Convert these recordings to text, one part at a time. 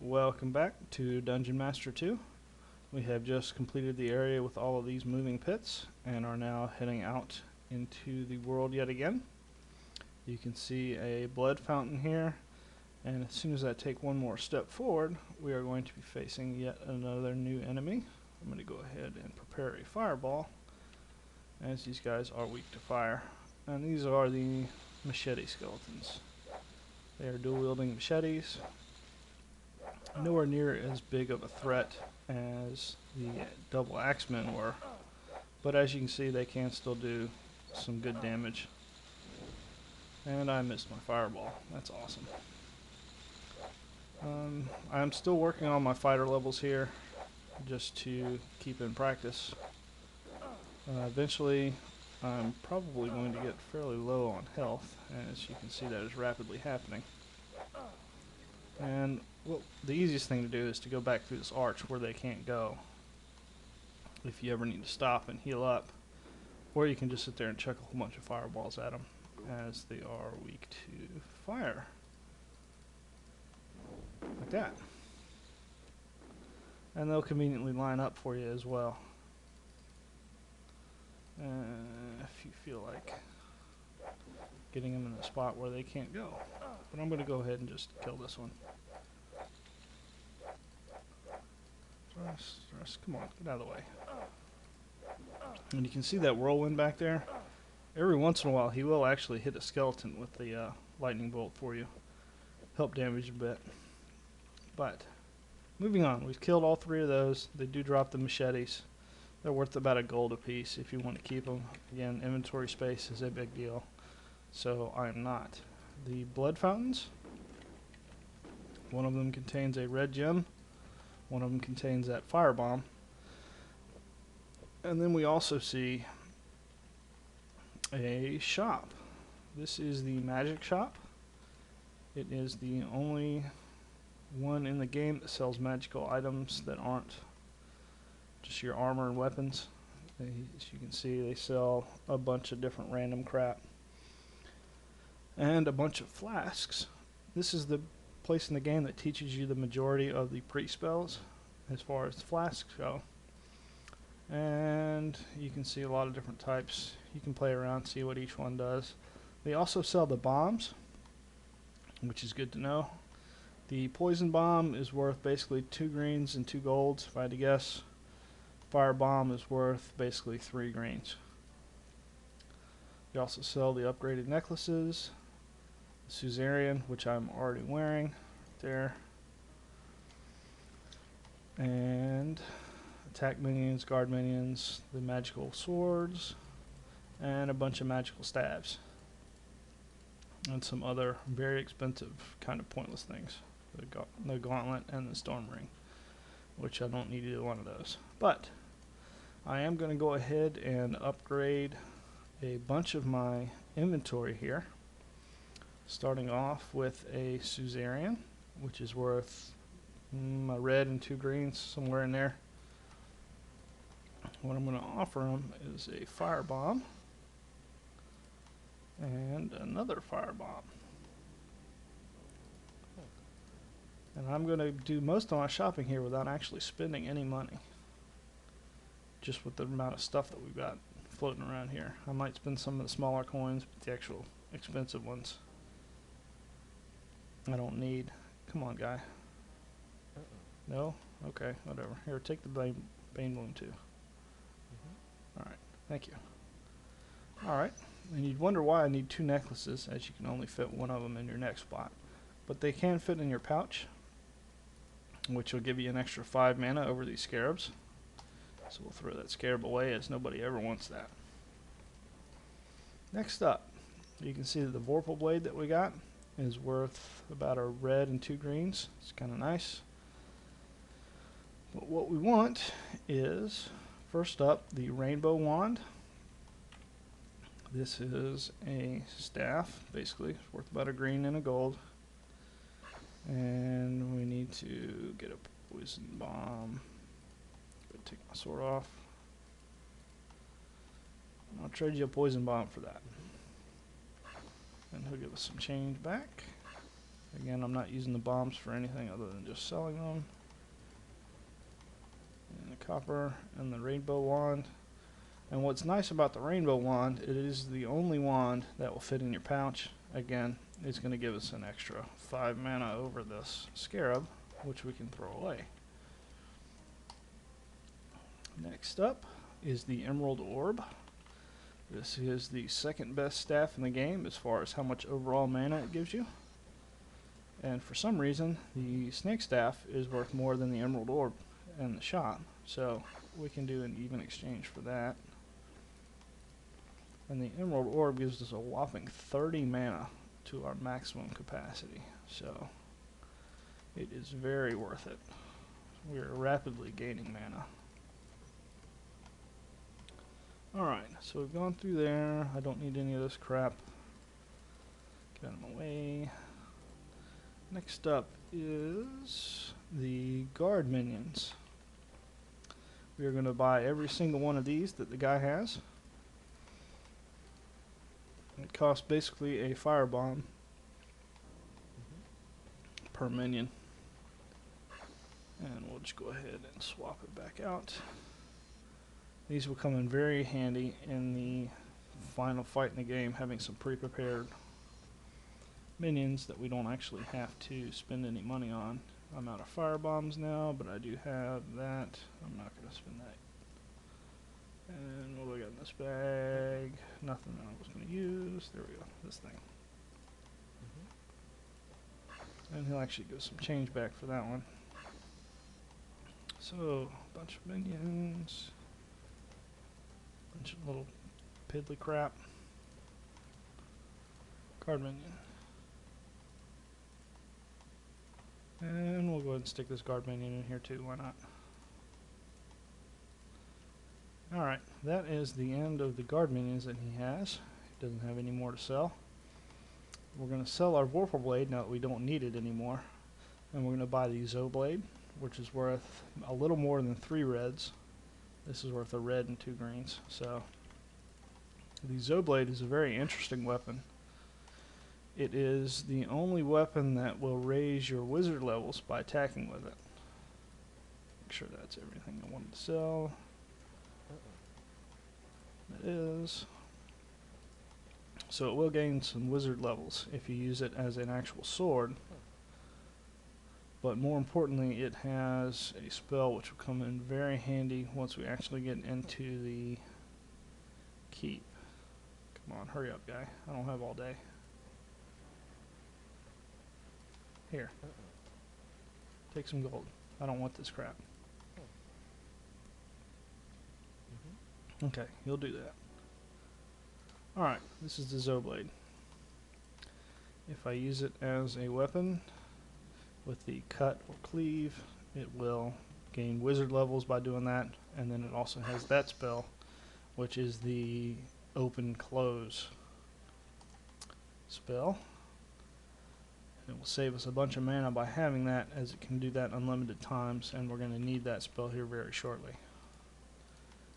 Welcome back to Dungeon Master 2. We have just completed the area with all of these moving pits and are now heading out into the world yet again. You can see a blood fountain here, and as soon as I take one more step forward, we are going to be facing yet another new enemy. I'm going to go ahead and prepare a fireball, as these guys are weak to fire. And these are the machete skeletons. They are dual-wielding machetes. Nowhere near as big of a threat as the double axemen were, but as you can see, they can still do some good damage. And I missed my fireball. That's awesome. I'm still working on my fighter levels here, just to keep in practice. Eventually, I'm probably going to get fairly low on health, as you can see that is rapidly happening. And well, the easiest thing to do is to go back through this arch where they can't go if you ever need to stop and heal up, or you can just sit there and chuck a whole bunch of fireballs at them, as they are weak to fire, like that. And they'll conveniently line up for you as well, if you feel like getting them in a spot where they can't go. But I'm going to go ahead and just kill this one. Thrust, come on, get out of the way. And you can see that whirlwind back there. Every once in a while he will actually hit a skeleton with the lightning bolt for you. Help damage a bit. But moving on, we've killed all three of those. They do drop the machetes. They're worth about a gold a piece if you want to keep them. Again, inventory space is a big deal, so I'm not. The blood fountains, one of them contains a red gem, one of them contains that firebomb, and then we also see a shop. This is the magic shop. It is the only one in the game that sells magical items that aren't just your armor and weapons. As you can see, they sell a bunch of different random crap and a bunch of flasks. This is the place in the game that teaches you the majority of the pre-spells as far as flasks go. And you can see a lot of different types. You can play around, see what each one does. They also sell the bombs, which is good to know. The poison bomb is worth basically 2 greens and 2 golds, if I had to guess. Fire bomb is worth basically 3 greens. They also sell the upgraded necklaces, the Suzerain, which I'm already wearing there, and attack minions, guard minions, the magical swords, and a bunch of magical stabs, and some other very expensive kind of pointless things, the gauntlet and the storm ring, which I don't need either one of those. But I am going to go ahead and upgrade a bunch of my inventory here, starting off with a Suzerain, which is worth a red and 2 greens, somewhere in there. What I'm going to offer them is a firebomb and another firebomb. And I'm going to do most of my shopping here without actually spending any money, just with the amount of stuff that we've got floating around here. I might spend some of the smaller coins, but the actual expensive ones I don't need. Come on, guy. No? Okay, whatever. Here, take the Bane Bloom too. Alright, thank you. Alright, and you'd wonder why I need 2 necklaces, as you can only fit one of them in your neck spot. But they can fit in your pouch, which will give you an extra 5 mana over these scarabs. So we'll throw that scarab away, as nobody ever wants that. Next up, you can see that the Vorpal blade that we got is worth about a red and 2 greens. It's kind of nice. But what we want is, first up, the rainbow wand. This is a staff, basically. It's worth about a green and a gold. And we need to get a poison bomb. Take my sword off. I'll trade you a poison bomb for that. And he'll give us some change back. Again, I'm not using the bombs for anything other than just selling them. And the copper and the rainbow wand. And what's nice about the rainbow wand, it is the only wand that will fit in your pouch. Again, it's going to give us an extra 5 mana over this scarab, which we can throw away. Next up is the Emerald Orb. This is the second best staff in the game as far as how much overall mana it gives you. And for some reason, the Snake Staff is worth more than the Emerald Orb in the shop. So we can do an even exchange for that. And the Emerald Orb gives us a whopping 30 mana to our maximum capacity. So it is very worth it. We are rapidly gaining mana. Alright, so we've gone through there. I don't need any of this crap. Get them away. Next up is the guard minions. We are going to buy every single one of these that the guy has. It costs basically a firebomb per minion. And we'll just go ahead and swap it back out. These will come in very handy in the final fight in the game, having some pre-prepared minions that we don't actually have to spend any money on. I'm out of firebombs now, but I do have that. I'm not going to spend that. And what do I got in this bag? Nothing that I was going to use. There we go, this thing. And he'll actually give some change back for that one. So, a bunch of minions. Bunch of little piddly crap. Guard minion. And we'll go ahead and stick this guard minion in here too, why not? Alright, that is the end of the guard minions that he has. He doesn't have any more to sell. We're going to sell our Vorpal Blade now that we don't need it anymore. And we're going to buy the Zoblade, which is worth a little more than 3 reds. This is worth a red and 2 greens. So the Zoblade is a very interesting weapon. It is the only weapon that will raise your wizard levels by attacking with it. Make sure that's everything I wanted to sell. It is. So it will gain some wizard levels if you use it as an actual sword. But more importantly, it has a spell which will come in very handy once we actually get into the keep. Come on, hurry up, guy. I don't have all day. Here. Take some gold. I don't want this crap. Okay, you'll do that. Alright, this is the Zoblade. If I use it as a weapon with the cut or cleave, it will gain wizard levels by doing that, and then it also has that spell, which is the open close spell. It will save us a bunch of mana by having that, as it can do that unlimited times, and we're going to need that spell here very shortly.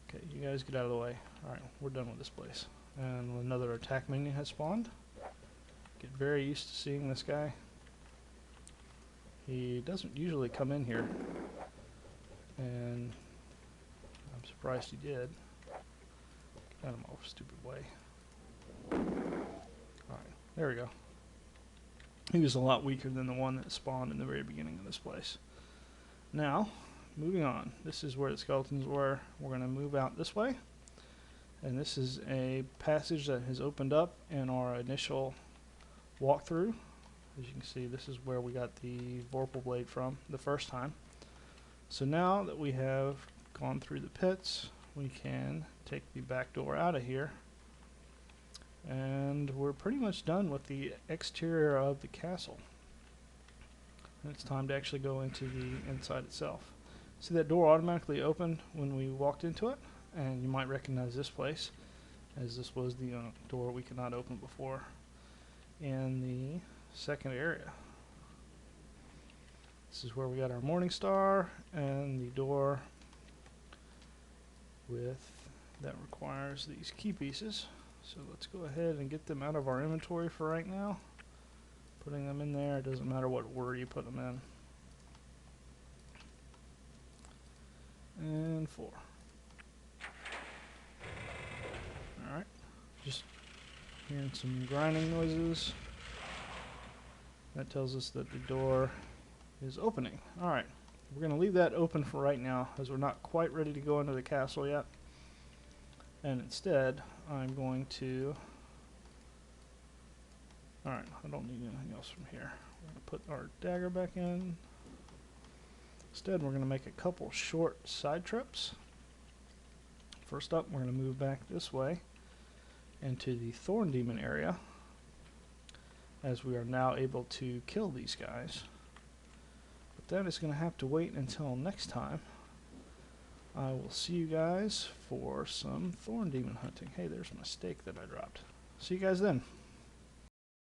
Okay, you guys get out of the way. Alright, we're done with this place. And another attack minion has spawned. Get very used to seeing this guy. He doesn't usually come in here, and I'm surprised he did. Get him off, stupid way. Alright, there we go. He was a lot weaker than the one that spawned in the very beginning of this place. Now, moving on. This is where the skeletons were. We're going to move out this way. And this is a passage that has opened up in our initial walkthrough. As you can see, this is where we got the Vorpal Blade from the first time. So now that we have gone through the pits, we can take the back door out of here. And we're pretty much done with the exterior of the castle. And it's time to actually go into the inside itself. See that door automatically opened when we walked into it? And you might recognize this place, as this was the door we could not open before in the second area. This is where we got our Morning Star and the door with that requires these key pieces. So let's go ahead and get them out of our inventory for right now. Putting them in there, it doesn't matter what order you put them in. And 4. Alright, just hearing some grinding noises. That tells us that the door is opening. Alright, we're going to leave that open for right now, as we're not quite ready to go into the castle yet. And instead, I'm going to... Alright, I don't need anything else from here. We're going to put our dagger back in. Instead, we're going to make a couple short side trips. First up, we're going to move back this way into the Thorn Demon area, as we are now able to kill these guys. But that is going to have to wait until next time. I will see you guys for some Thorn Demon hunting. Hey, there's my steak that I dropped. See you guys then.